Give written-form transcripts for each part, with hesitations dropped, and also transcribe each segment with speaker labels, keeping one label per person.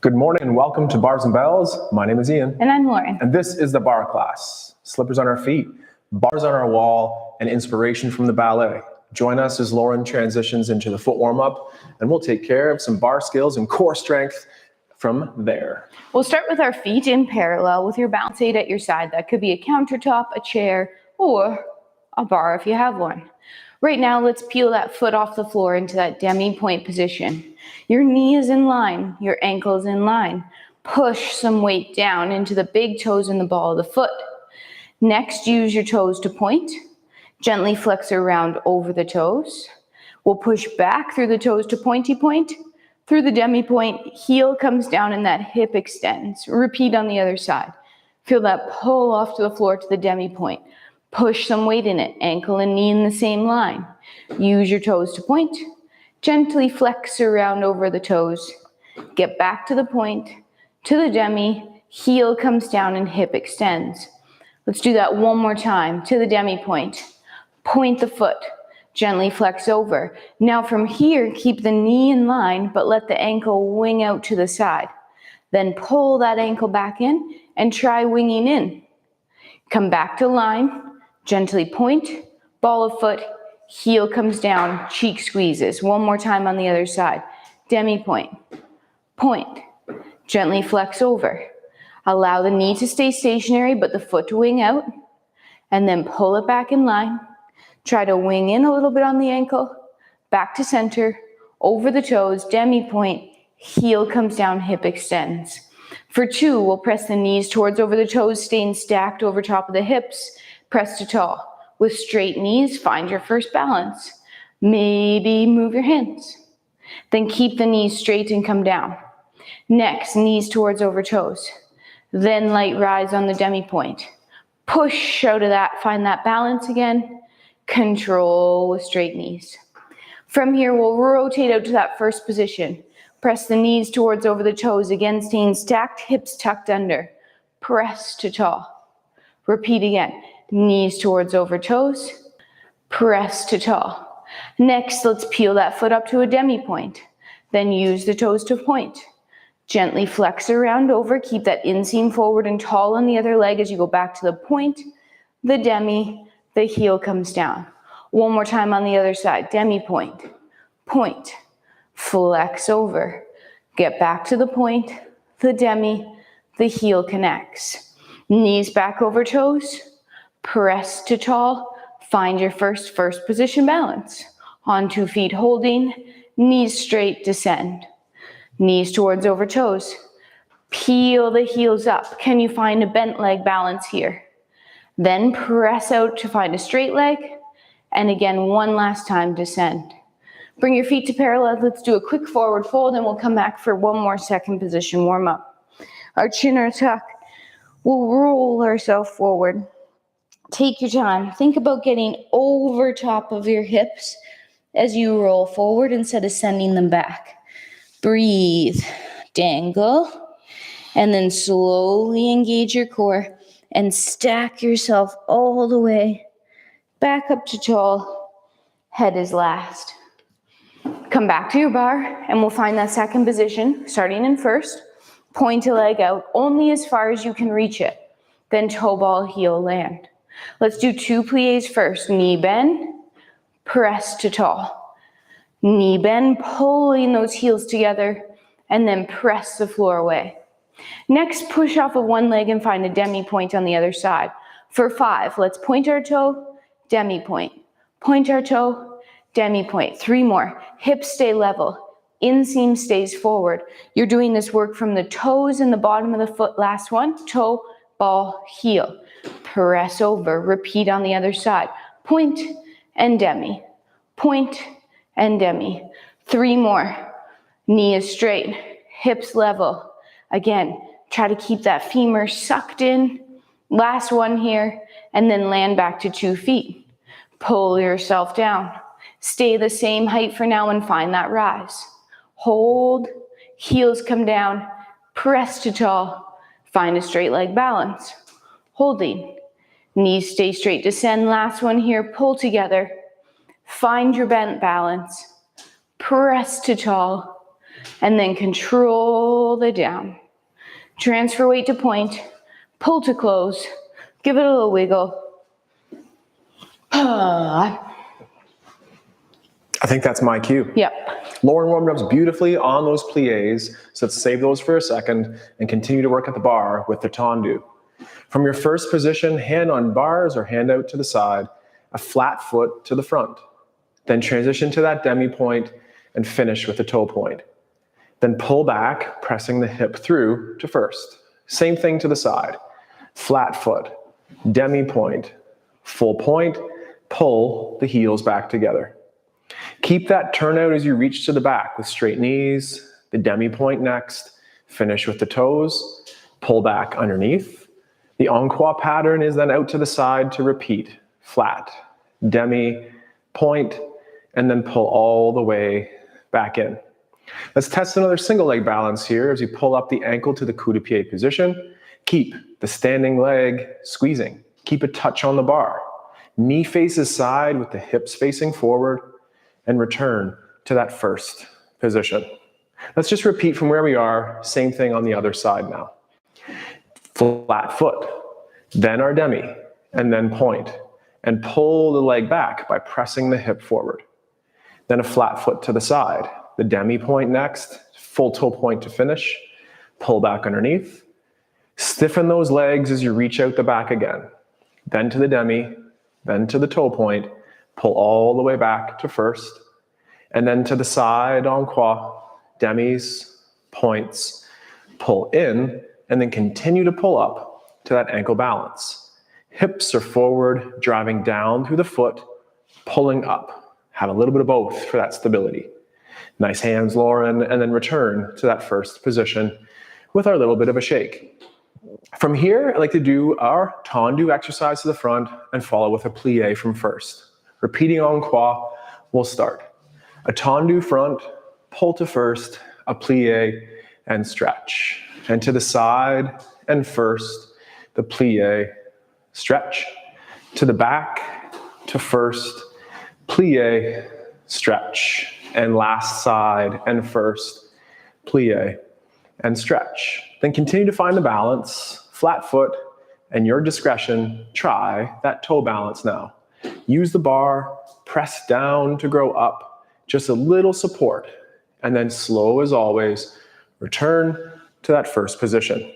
Speaker 1: Good morning and welcome to Bars and Bells. My name is Ian.
Speaker 2: And I'm Lauren.
Speaker 1: And this is the bar class. Slippers on our feet, bars on our wall, and inspiration from the ballet. Join us as Lauren transitions into the foot warm-up, and we'll take care of some bar skills and core strength from there.
Speaker 2: We'll start with our feet in parallel with your balance aid at your side. That could be a countertop, a chair, or a bar if you have one. Right now, let's peel that foot off the floor into that demi-point position. Your knee is in line, your ankle is in line. Push some weight down into the big toes and the ball of the foot. Next, use your toes to point. Gently flex around over the toes. We'll push back through the toes to pointy point. Through the demi-point, heel comes down and that hip extends. Repeat on the other side. Feel that pull off to the floor to the demi-point. Push some weight in it, ankle and knee in the same line. Use your toes to point. Gently flex around over the toes. Get back to the point, to the demi, heel comes down and hip extends. Let's do that one more time, to the demi-point. Point the foot, gently flex over. Now from here, keep the knee in line, but let the ankle wing out to the side. Then pull that ankle back in and try winging in. Come back to line. Gently point, ball of foot, heel comes down, cheek squeezes. One more time on the other side. Demi-point, point, gently flex over. Allow the knee to stay stationary, but the foot to wing out. And then pull it back in line. Try to wing in a little bit on the ankle, back to center, over the toes, demi-point, heel comes down, hip extends. For 2, we'll press the knees towards over the toes, staying stacked over top of the hips. Press to tall. With straight knees, find your first balance. Maybe move your hands. Then keep the knees straight and come down. Next, knees towards over toes. Then light rise on the demi-point. Push out of that, find that balance again. Control with straight knees. From here, we'll rotate out to that first position. Press the knees towards over the toes, again staying stacked, hips tucked under. Press to tall. Repeat again. Knees towards over toes, press to tall. Next, let's peel that foot up to a demi-point. Then use the toes to point. Gently flex around over, keep that inseam forward and tall on the other leg as you go back to the point, the demi, the heel comes down. One more time on the other side, demi-point, point, flex over. Get back to the point, the demi, the heel connects. Knees back over toes. Press to tall, find your first position balance. On 2 feet holding, knees straight, descend. Knees towards over toes. Peel the heels up. Can you find a bent leg balance here? Then press out to find a straight leg. And again, one last time, descend. Bring your feet to parallel. Let's do a quick forward fold and we'll come back for one more second position warm up. Our chin or tuck. We'll roll ourselves forward. Take your time. Think about getting over top of your hips as you roll forward instead of sending them back. Breathe, dangle, and then slowly engage your core and stack yourself all the way back up to tall. Head is last. Come back to your bar and we'll find that second position, starting in first. Point a leg out only as far as you can reach it. Then toe ball, heel land. Let's do 2 pliés first. Knee bend, press to tall. Knee bend, pulling those heels together, and then press the floor away. Next, push off of one leg and find a demi-point on the other side. For 5, let's point our toe, demi-point. Point our toe, demi-point. 3 more. Hips stay level. Inseam stays forward. You're doing this work from the toes and the bottom of the foot. Last one, toe, ball, heel. Press over, repeat on the other side. Point and demi, point and demi. 3 more. Knee is straight, hips level. Again, try to keep that femur sucked in. Last one here, and then land back to 2 feet. Pull yourself down. Stay the same height for now and find that rise. Hold, heels come down, press to tall, find a straight leg balance. Holding, knees stay straight, descend. Last one here, pull together. Find your bent balance. Press to tall. and then control the down. Transfer weight to point, pull to close, give it a little wiggle.
Speaker 1: I think that's my cue.
Speaker 2: Yep.
Speaker 1: Lauren warmed up beautifully on those plies, so let's save those for a second and continue to work at the bar with the tendu. From your first position, hand on bars or hand out to the side, a flat foot to the front. Then transition to that demi point and finish with the toe point. Then pull back, pressing the hip through to first. Same thing to the side. Flat foot, demi point, full point, pull the heels back together. Keep that turnout as you reach to the back with straight knees, the demi point next, finish with the toes, pull back underneath. The en-croix pattern is then out to the side to repeat. Flat, demi, point, and then pull all the way back in. Let's test another single leg balance here as you pull up the ankle to the coup de pied position. Keep the standing leg squeezing. Keep a touch on the bar. Knee faces side with the hips facing forward, and return to that first position. Let's just repeat from where we are. Same thing on the other side now. Flat foot, then our demi, and then point, and pull the leg back by pressing the hip forward. Then a flat foot to the side, the demi point next, full toe point to finish, pull back underneath. Stiffen those legs as you reach out the back again. Then to the demi, then to the toe point, pull all the way back to first, and then to the side en-croix, demis, points, pull in, and then continue to pull up to that ankle balance. Hips are forward, driving down through the foot, pulling up. Have a little bit of both for that stability. Nice hands, Lauren, and then return to that first position with our little bit of a shake. From here, I like to do our tendu exercise to the front and follow with a plie from first. Repeating en-croix, we'll start. A tendu front, pull to first, a plie, and stretch. And to the side and first, the plie, stretch. To the back, to first, plie, stretch. And last side and first, plie, and stretch. Then continue to find the balance, flat foot, and your discretion, try that toe balance now. Use the bar, press down to grow up, just a little support, and then slow as always, return to that first position.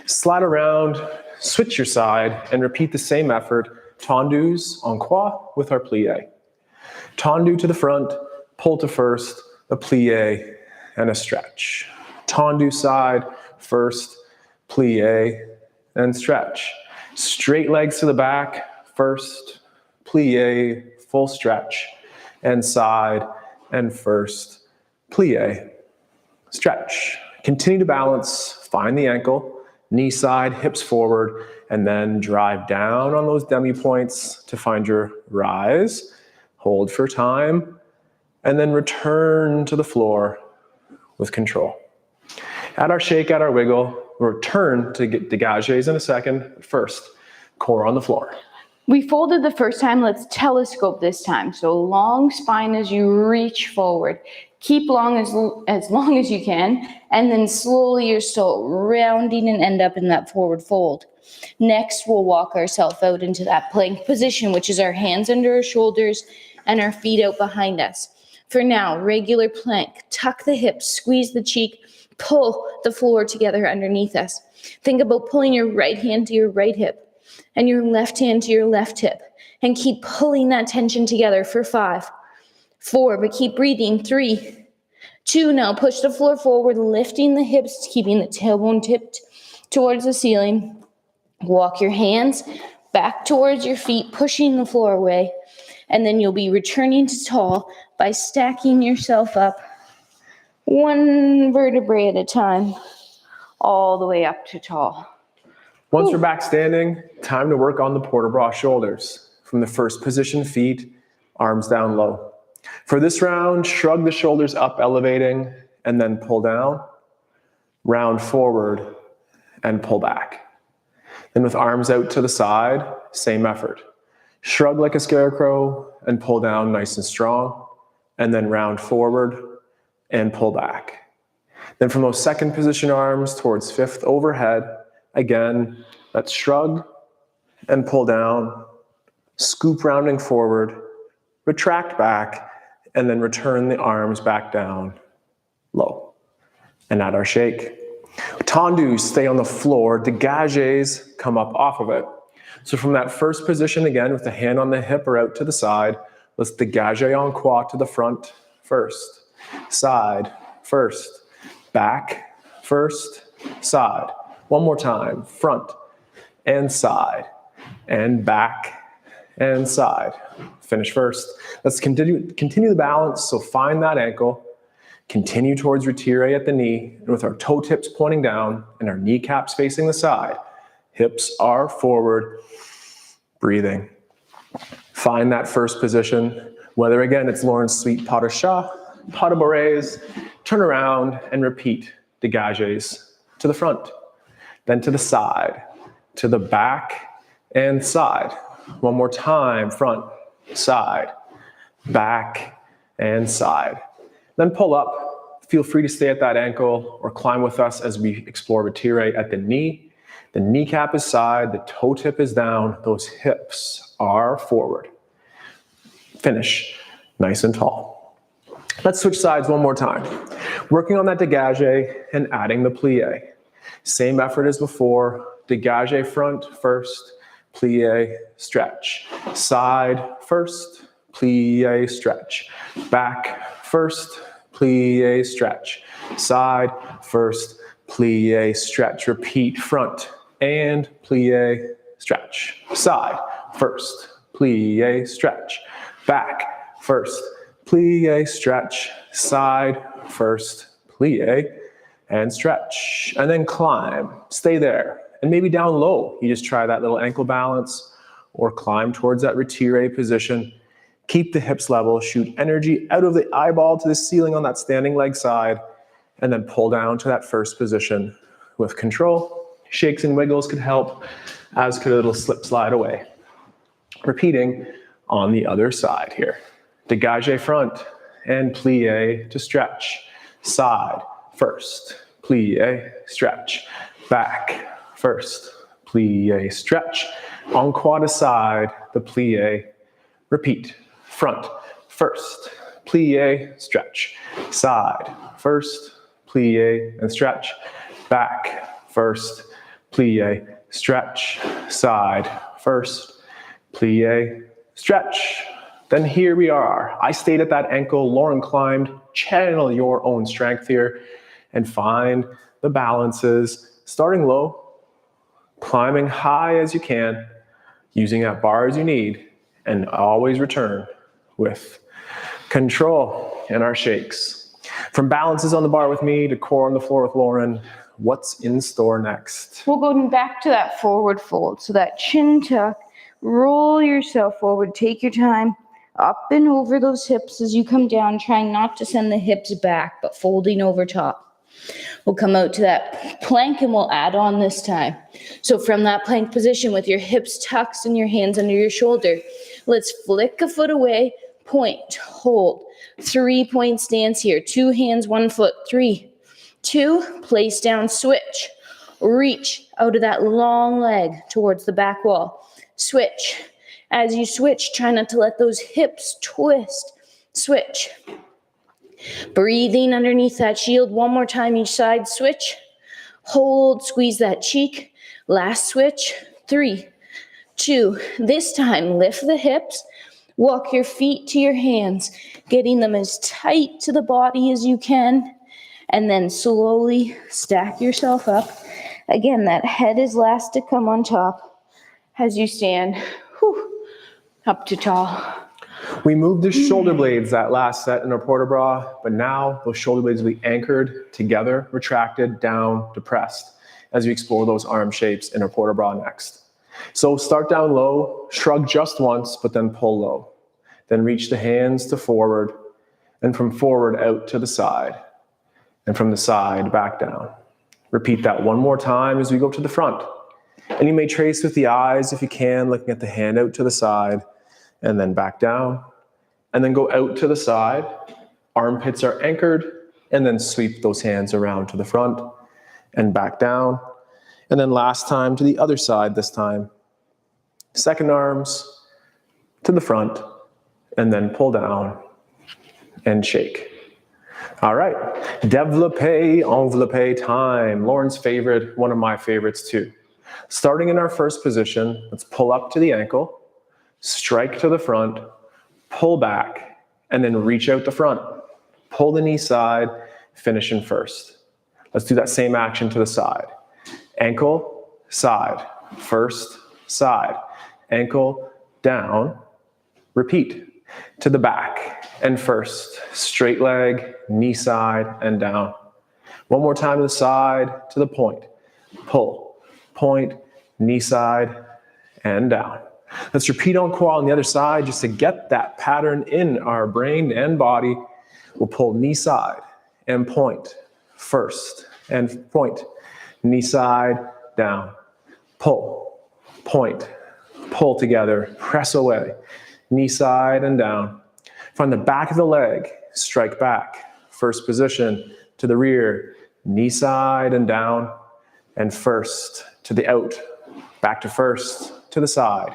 Speaker 1: Slide around, switch your side, and repeat the same effort, tendus en-croix with our plie. Tendu to the front, pull to first, a plie, and a stretch. Tendu side, first, plie, and stretch. Straight legs to the back, first, plie, full stretch, and side, and first, plie, stretch. Continue to balance, find the ankle, knee side, hips forward, and then drive down on those demi points to find your rise. Hold for time, and then return to the floor with control. At our shake, at our wiggle, we'll return to get dégagés in a second. First, core on the floor.
Speaker 2: We folded the first time, let's telescope this time. So long spine as you reach forward. Keep long as long as you can, and then slowly you're still rounding and end up in that forward fold. Next, we'll walk ourselves out into that plank position, which is our hands under our shoulders and our feet out behind us. For now, regular plank. Tuck the hips, squeeze the cheek, pull the floor together underneath us. Think about pulling your right hand to your right hip and your left hand to your left hip, and keep pulling that tension together for 5, 4, but keep breathing, 3, 2, now push the floor forward, lifting the hips, keeping the tailbone tipped towards the ceiling. Walk your hands back towards your feet, pushing the floor away, and then you'll be returning to tall by stacking yourself up one vertebrae at a time, all the way up to tall.
Speaker 1: Once we're back standing, time to work on the port de bras shoulders. From the first position, feet, arms down low. For this round, shrug the shoulders up, elevating, and then pull down, round forward, and pull back. Then with arms out to the side, same effort. Shrug like a scarecrow and pull down nice and strong, and then round forward and pull back. Then from those second position arms towards fifth overhead, again, let's shrug and pull down, scoop rounding forward, retract back, and then return the arms back down low. And add our shake. Tendus stay on the floor, dégagés come up off of it. So from that first position again, with the hand on the hip or out to the side, let's dégagé en croix to the front first, side first, back first, side. One more time, front and side, and back and side. Finish first. Let's continue the balance, so find that ankle, continue towards retire at the knee, and with our toe tips pointing down and our kneecaps facing the side, hips are forward, breathing. Find that first position, whether again it's Lauren's sweet pas de chat, pas de bourrées, turn around and repeat dégagés to the front, then to the side, to the back and side. One more time, front, side, back and side. Then pull up. Feel free to stay at that ankle or climb with us as we explore retire at the knee. The kneecap is side, the toe tip is down, those hips are forward. Finish nice and tall. Let's switch sides one more time. Working on that dégagé and adding the plie. Same effort as before. Dégagé front first, plie, stretch. Side first, plie, stretch. Back first, plie, stretch. Side first, plie, stretch. Repeat front and plie, stretch. Side first, plie, stretch. Back first, plie, stretch. Side first, plie, and stretch. And then climb. Stay there. And maybe down low, you just try that little ankle balance or climb towards that retire position. Keep the hips level, shoot energy out of the eyeball to the ceiling on that standing leg side, and then pull down to that first position with control. Shakes and wiggles could help, as could a little slip slide away. Repeating on the other side here. Dégagé front and plie to stretch. Side first, plie, stretch. Back first, plie, stretch. En croix to side, the plie. Repeat. Front first, plie, stretch. Side first, plie, and stretch. Back first, plie, stretch. Side first, plie, stretch. Then here we are. I stayed at that ankle, Lauren climbed. Channel your own strength here and find the balances, starting low, climbing high as you can, using that bar as you need, and always return with control and our shakes. From balances on the bar with me to core on the floor with Lauren, what's in store next?
Speaker 2: We'll go back to that forward fold. So that chin tuck, roll yourself forward, take your time, up and over those hips as you come down, trying not to send the hips back, but folding over top. We'll come out to that plank and we'll add on this time. So from that plank position with your hips tucked and your hands under your shoulder, let's flick a foot away, point, hold. 3-point stance here. 2 hands, 1 foot. 3, 2, place down, switch. Reach out of that long leg towards the back wall. Switch. As you switch, try not to let those hips twist. Switch. Breathing underneath that shield. One more time each side. Switch. Hold. Squeeze that cheek. Last switch. 3, 2. This time, lift the hips. Walk your feet to your hands, getting them as tight to the body as you can. And then slowly stack yourself up. Again, that head is last to come on top as you stand up to tall.
Speaker 1: We moved the shoulder blades that last set in our port-a-bras, but now those shoulder blades will be anchored together, retracted, down, depressed, as we explore those arm shapes in our port-a-bras next. So start down low, shrug just once, but then pull low. Then reach the hands to forward, and from forward out to the side, and from the side back down. Repeat that one more time as we go to the front. And you may trace with the eyes if you can, looking at the hand out to the side, and then back down, and then go out to the side. Armpits are anchored, and then sweep those hands around to the front and back down. And then last time to the other side this time. Second arms to the front, and then pull down and shake. All right, développé, enveloppé time. Lauren's favorite, one of my favorites too. Starting in our first position, let's pull up to the ankle, strike to the front, pull back, and then reach out the front. Pull the knee side, finish in first. Let's do that same action to the side. Ankle, side, first, side. Ankle, down, repeat. To the back and first, straight leg, knee side, and down. One more time to the side, to the point. Pull, point, knee side, and down. Let's repeat encore on the other side just to get that pattern in our brain and body. We'll pull knee side and point, first, and point, knee side, down. Pull, point, pull together, press away. Knee side and down. Find the back of the leg, strike back. First position to the rear, knee side and down, and first to the out. Back to first, to the side,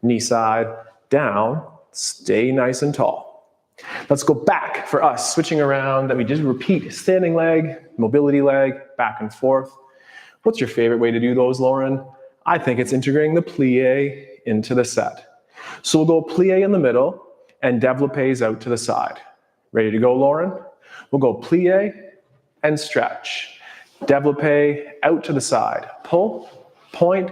Speaker 1: knee side, down, stay nice and tall. Let's go back for us, switching around. That we just repeat, standing leg, mobility leg, back and forth. What's your favorite way to do those, Lauren? I think it's integrating the plie into the set. So we'll go plie in the middle and développés out to the side. Ready to go, Lauren? We'll go plie and stretch. Développé out to the side. Pull, point,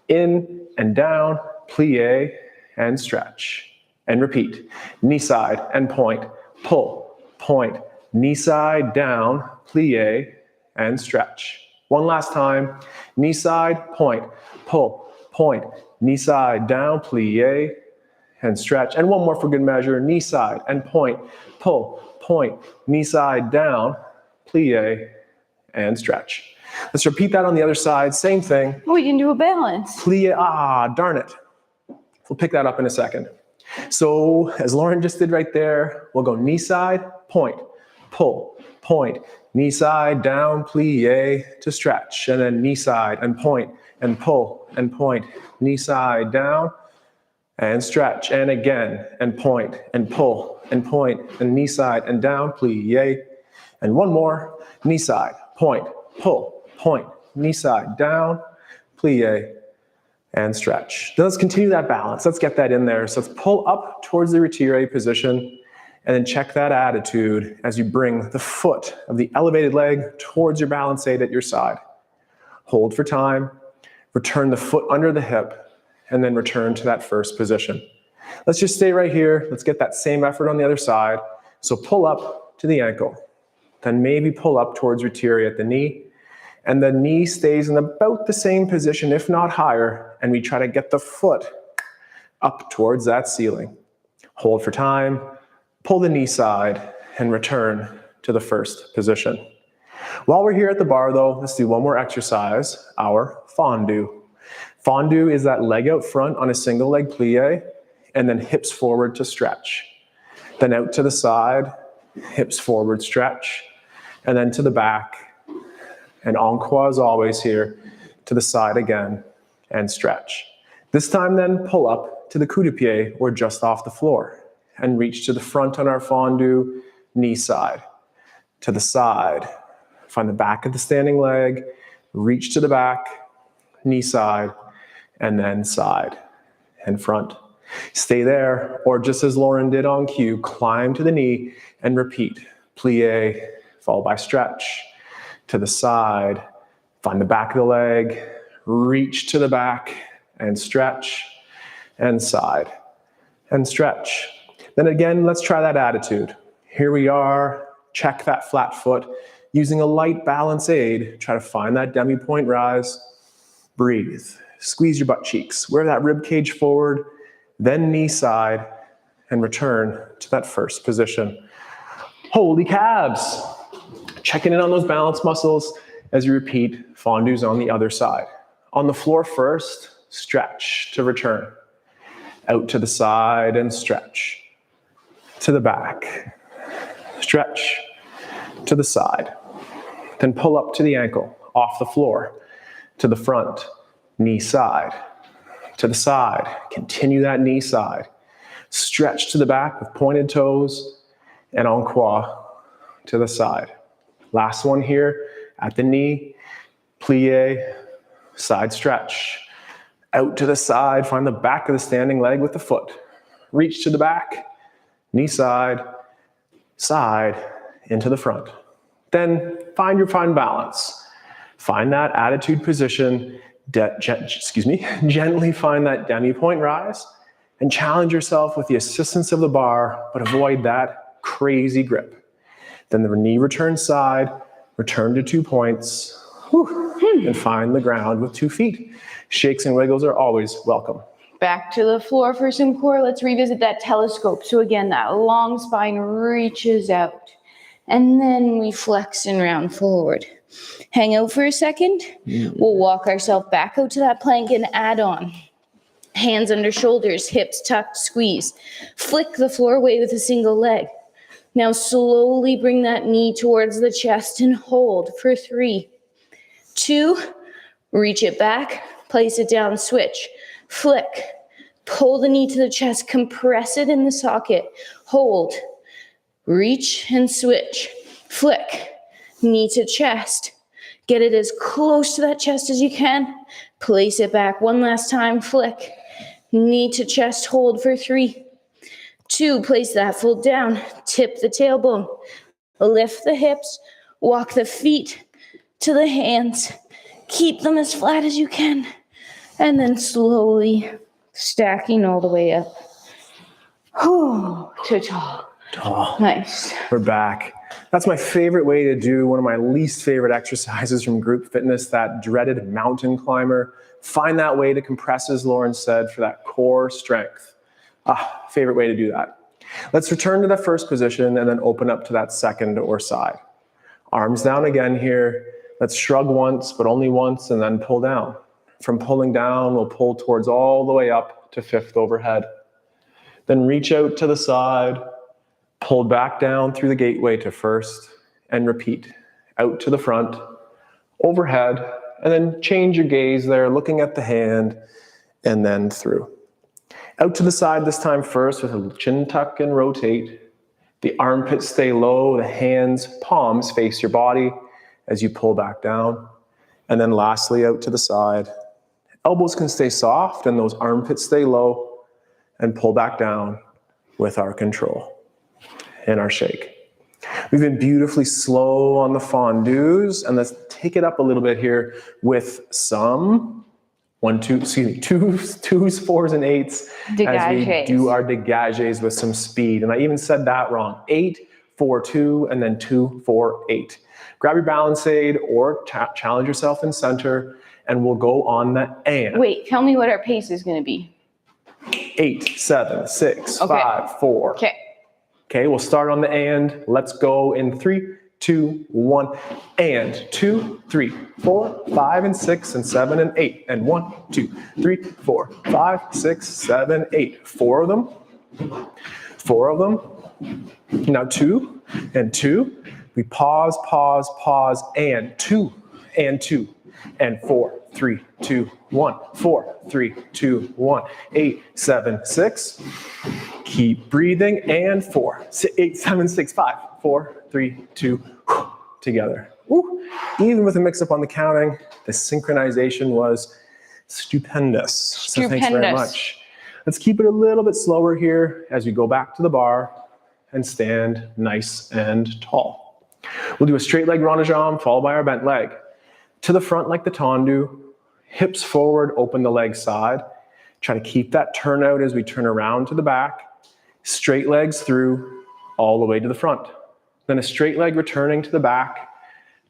Speaker 1: in and down, plie and stretch. And repeat. Knee side and point. Pull, point, knee side, down, plie and stretch. One last time. Knee side, point, pull, point, knee side, down, plie, and stretch. And one more for good measure. Knee side and point, pull, point, knee side, down, plie, and stretch. Let's repeat that on the other side. Same thing.
Speaker 2: We can do a balance.
Speaker 1: Plie, darn it. We'll pick that up in a second. So as Lauren just did right there, we'll go knee side, point, pull, point, knee side, down, plie to stretch. And then knee side and point and pull and point, knee side, down, and stretch, and again, and point, and pull, and point, and knee side, and down, plie. And one more, knee side, point, pull, point, knee side, down, plie, and stretch. Then let's continue that balance. Let's get that in there. So let's pull up towards the retire position, and then check that attitude as you bring the foot of the elevated leg towards your balance aid at your side. Hold for time, return the foot under the hip, and then return to that first position. Let's just stay right here. Let's get that same effort on the other side. So pull up to the ankle, then maybe pull up towards retire at the knee, and the knee stays in about the same position, if not higher, and we try to get the foot up towards that ceiling. Hold for time, pull the knee side, and return to the first position. While we're here at the bar though, let's do one more exercise, our fondue. Fondue is that leg out front on a single leg plie, and then hips forward to stretch. Then out to the side, hips forward stretch, and then to the back, and encore as always here, to the side again, and stretch. This time then pull up to the coup de pied or just off the floor, and reach to the front on our fondue, knee side, to the side. Find the back of the standing leg, reach to the back, knee side, and then side and front. Stay there, or just as Lauren did on cue, climb to the knee and repeat. Plie, followed by stretch. To the side, find the back of the leg, reach to the back and stretch, and side and stretch. Then again, let's try that attitude. Here we are, check that flat foot. Using a light balance aid, try to find that demi-point rise. Breathe. Squeeze your butt cheeks. Wear that rib cage forward, then knee side, and return to that first position. Holy calves. Checking in on those balance muscles as you repeat fondues on the other side. On the floor first, stretch to return. Out to the side and stretch. To the back. Stretch. to the side. Then pull up to the ankle, off the floor, to the front, knee side, to the side. Continue that knee side. Stretch to the back with pointed toes and en croix to the side. Last one here at the knee, plie, side stretch. Out to the side, find the back of the standing leg with the foot. Reach to the back, knee side, side, into the front. Then find your fine balance. Find that attitude position, gently find that demi-point rise, and challenge yourself with the assistance of the bar, but avoid that crazy grip. Then the knee return side, return to 2 points, and find the ground with 2 feet. Shakes and wiggles are always welcome.
Speaker 2: Back to the floor for some core. Let's revisit that telescope. So again, that long spine reaches out. And then we flex and round forward. Hang out for a second. We'll walk ourselves back out to that plank and add on. Hands under shoulders, hips tucked, squeeze. Flick the floor away with a single leg. Now slowly bring that knee towards the chest and hold for 3, 2, reach it back, place it down, switch, flick, pull the knee to the chest, compress it in the socket, hold, reach and switch, flick, knee to chest, get it as close to that chest as you can, place it back one last time, flick, knee to chest, hold for 3, 2, place that foot down, tip the tailbone, lift the hips, walk the feet to the hands, keep them as flat as you can, and then slowly stacking all the way up. To tall.
Speaker 1: Tall.
Speaker 2: Nice.
Speaker 1: We're back. That's my favorite way to do one of my least favorite exercises from group fitness, that dreaded mountain climber. Find that way to compress, as Lauren said, for that core strength. Favorite way to do that. Let's return to the first position and then open up to that second or side. Arms down again here. Let's shrug once, but only once, and then pull down. From pulling down, we'll pull towards all the way up to 5th overhead. Then reach out to the side, pull back down through the gateway to 1st, and repeat. Out to the front, overhead, and then change your gaze there, looking at the hand, and then through. Out to the side this time first with a chin tuck and rotate. The armpits stay low, the hands, palms face your body as you pull back down. And then lastly, out to the side. Elbows can stay soft and those armpits stay low, and pull back down with our control and our shake. We've been beautifully slow on the fondues, and let's take it up a little bit here with some twos, 4s, and 8s as we do our dégages with some speed. And I even said that wrong. 8, 4, 2, and then 2, 4, 8. Grab your balance aid or challenge yourself in center, and we'll go on the and.
Speaker 2: Wait, tell me what our pace is going to be.
Speaker 1: 8, 7, 6, 5, 4. Okay, we'll start on the and. Let's go in 3, 2, 1, and 2, 3, 4, 5, and 6, and 7, and 8, and 1, 2, 3, 4, 5, 6, 7, 8. 4 of them. 4 of them. Now 2 and 2. We pause, pause, pause, and 2, and 2, and 4, 3, 2, 1, 4, 3, 2, 1, 8, 7, 6. Keep breathing, and 4, 8, 7, 6, 5, 4, 3, 2, together. Woo. Even with a mix-up on the counting, the synchronization was stupendous. So thanks very much. Let's keep it a little bit slower here as we go back to the bar and stand nice and tall. We'll do a straight leg rond de jambe followed by our bent leg. To the front like the tendu, hips forward, open the leg side. Try to keep that turnout as we turn around to the back. Straight legs through all the way to the front. Then a straight leg returning to the back,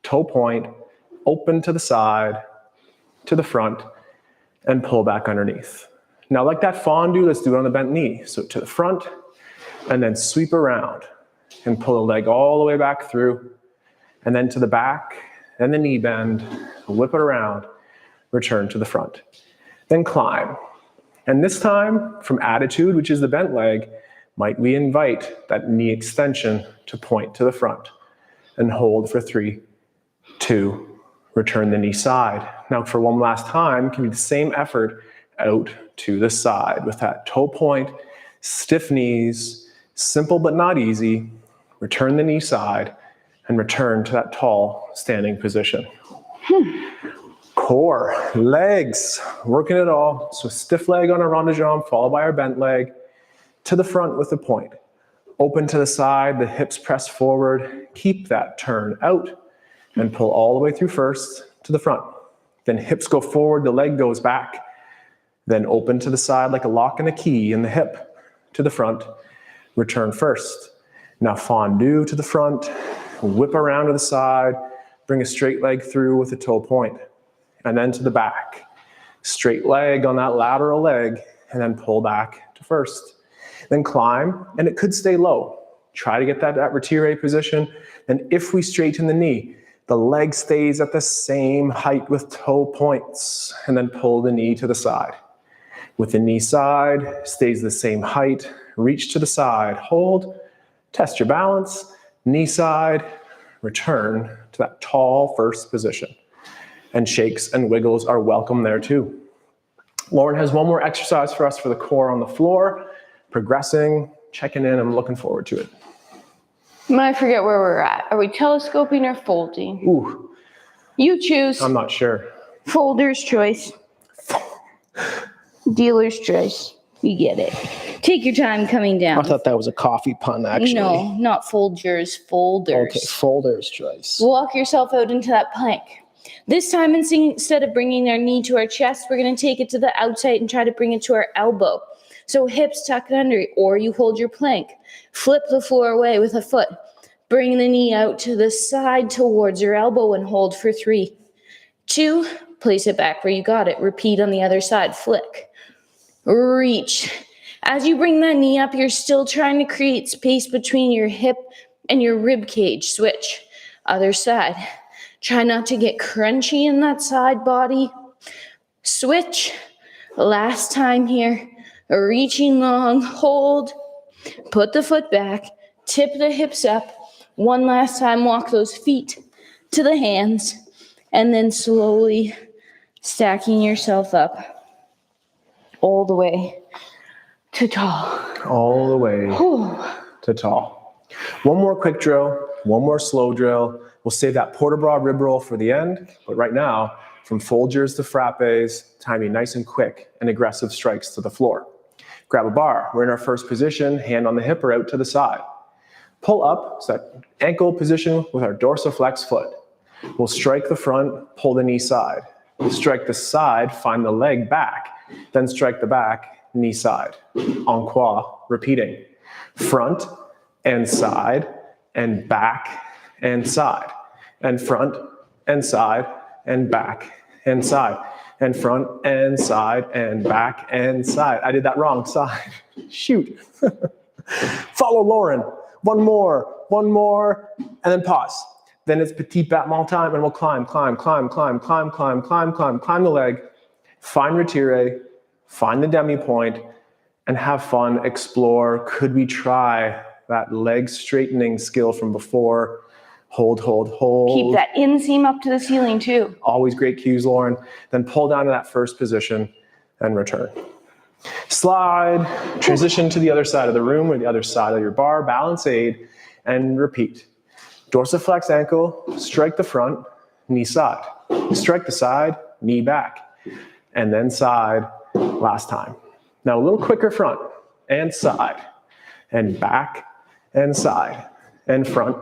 Speaker 1: toe point, open to the side, to the front, and pull back underneath. Now like that fondu, let's do it on the bent knee. So to the front, and then sweep around and pull the leg all the way back through, and then to the back, and the knee bend, whip it around, return to the front. Then climb. And this time, from attitude, which is the bent leg, might we invite that knee extension to point to the front. and hold for 3, 2, return the knee side. Now for one last time, can be the same effort out to the side with that toe point, stiff knees, simple but not easy. Return the knee side and return to that tall standing position. Core, legs, working it all. So stiff leg on a rond de jambe, followed by our bent leg. To the front with the point. Open to the side, the hips press forward. Keep that turn out and pull all the way through first to the front. Then hips go forward, the leg goes back. Then open to the side like a lock and a key in the hip to the front. Return first. Now fondue to the front, whip around to the side, bring a straight leg through with a toe point. And then to the back. Straight leg on that lateral leg, and then pull back to first. Then climb, and it could stay low. Try to get that retire position. And if we straighten the knee, the leg stays at the same height with toe points, and then pull the knee to the side. With the knee side, stays the same height, reach to the side, hold, test your balance, knee side, return to that tall first position. And shakes and wiggles are welcome there too. Lauren has one more exercise for us for the core on the floor. Progressing, checking in, I'm looking forward to it.
Speaker 2: I forget where we're at. Are we telescoping or folding?
Speaker 1: Ooh.
Speaker 2: You choose.
Speaker 1: I'm not sure.
Speaker 2: Folder's choice. Dealer's choice. You get it. Take your time coming down.
Speaker 3: I thought that was a coffee pun, actually.
Speaker 2: No, not Folgers, folders.
Speaker 3: Okay, folder's choice.
Speaker 2: Walk yourself out into that plank. This time, instead of bringing our knee to our chest, we're going to take it to the outside and try to bring it to our elbow. So hips tucked under, or you hold your plank. Flip the floor away with a foot. Bring the knee out to the side towards your elbow and hold for 3, 2, place it back where you got it. Repeat on the other side, flick. Reach. As you bring that knee up, you're still trying to create space between your hip and your rib cage. Switch. Other side. Try not to get crunchy in that side body. Switch. Last time here. Reaching long, hold. Put the foot back. Tip the hips up. One last time, walk those feet to the hands. And then slowly stacking yourself up. All the way to tall.
Speaker 1: All the way to tall. One more quick drill, one more slow drill. We'll save that port de bras rib roll for the end, but right now, from Folgers to frappes, timing nice and quick and aggressive strikes to the floor. Grab a bar. We're in our first position, hand on the hip or out to the side. Pull up, so that ankle position with our dorsiflex foot. We'll strike the front, pull the knee side. We'll strike the side, find the leg back, then strike the back, knee side. En croix, repeating. Front and side and back and side. And front and side and back and side. And front and side and back and side. I did that wrong, side. Shoot. Follow Lauren. One more, and then pause. Then it's petit battement time, and we'll climb the leg, find retire, find the demi point, and have fun, explore. Could we try that leg straightening skill from before? Hold.
Speaker 2: Keep that inseam up to the ceiling too.
Speaker 1: Always great cues, Lauren. Then pull down to that first position and return. Slide, transition to the other side of the room or the other side of your bar, balance aid, and repeat. Dorsiflex ankle, strike the front, knee side. Strike the side, knee back. And then side, last time. Now a little quicker front and side, and back and side, and front,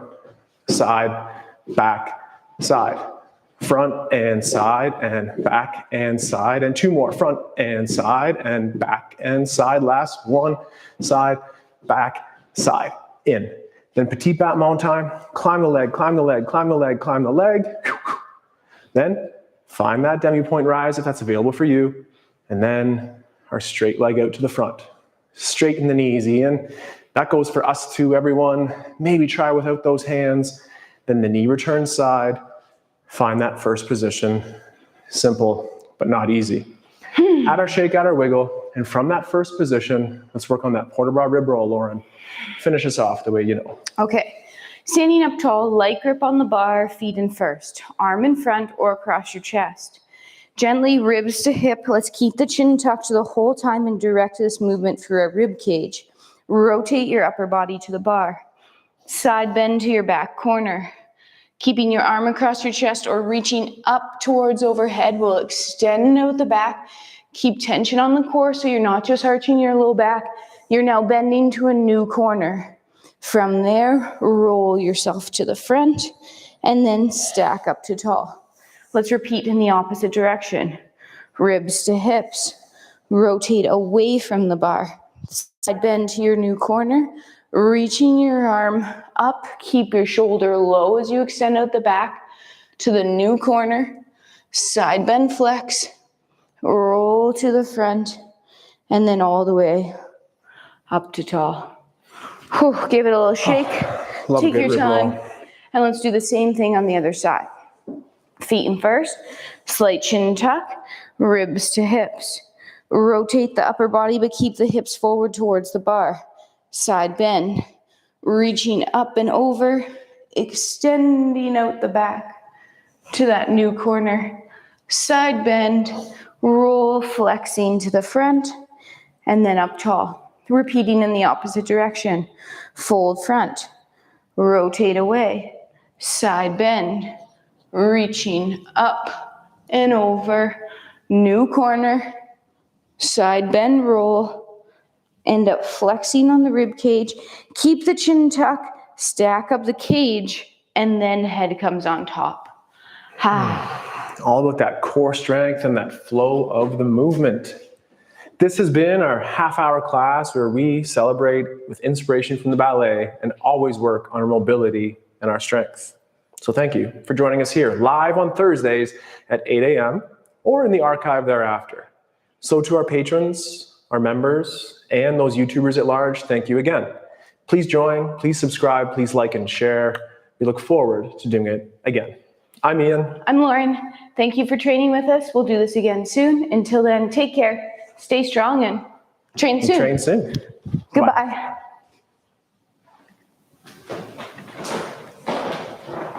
Speaker 1: side, back, side. Front and side and back and side, and 2 more, front and side and back and side. Last one, side, back, side, in. Then petit battement time, climb the leg. Then find that demi point rise if that's available for you. And then our straight leg out to the front. Straighten the knees, Ian. That goes for us too, everyone. Maybe try without those hands. Then the knee returns side. Find that first position. Simple, but not easy. Add our shake, add our wiggle. And from that first position, let's work on that port de bras rib roll, Lauren. Finish us off the way you know.
Speaker 2: Okay. Standing up tall, light grip on the bar, feet in first, arm in front or across your chest. Gently ribs to hip. Let's keep the chin tucked the whole time and direct this movement through our rib cage. Rotate your upper body to the bar. Side bend to your back corner. Keeping your arm across your chest or reaching up towards overhead will extend out the back. Keep tension on the core so you're not just arching your low back. You're now bending to a new corner. From there, roll yourself to the front and then stack up to tall. Let's repeat in the opposite direction. Ribs to hips. Rotate away from the bar. Side bend to your new corner. Reaching your arm up. Keep your shoulder low as you extend out the back to the new corner. Side bend flex. Roll to the front. And then all the way up to tall. Whew, give it a little shake. Take your time. And let's do the same thing on the other side. Feet in first. Slight chin tuck. Ribs to hips. Rotate the upper body, but keep the hips forward towards the bar. Side bend. Reaching up and over. Extending out the back to that new corner. Side bend. Roll, flexing to the front. And then up tall. Repeating in the opposite direction. Fold front. Rotate away. Side bend. Reaching up and over. New corner. Side bend, roll. End up flexing on the rib cage. Keep the chin tuck. Stack up the cage. And then head comes on top.
Speaker 1: All about that core strength and that flow of the movement. This has been our half-hour class where we celebrate with inspiration from the ballet and always work on our mobility and our strength. So thank you for joining us here live on Thursdays at 8 a.m. or in the archive thereafter. So to our patrons, our members, and those YouTubers at large, thank you again. Please join, please subscribe, please like and share. We look forward to doing it again. I'm Ian.
Speaker 2: I'm Lauren. Thank you for training with us. We'll do this again soon. Until then, take care, stay strong, and train soon.
Speaker 1: Train soon.
Speaker 2: Goodbye.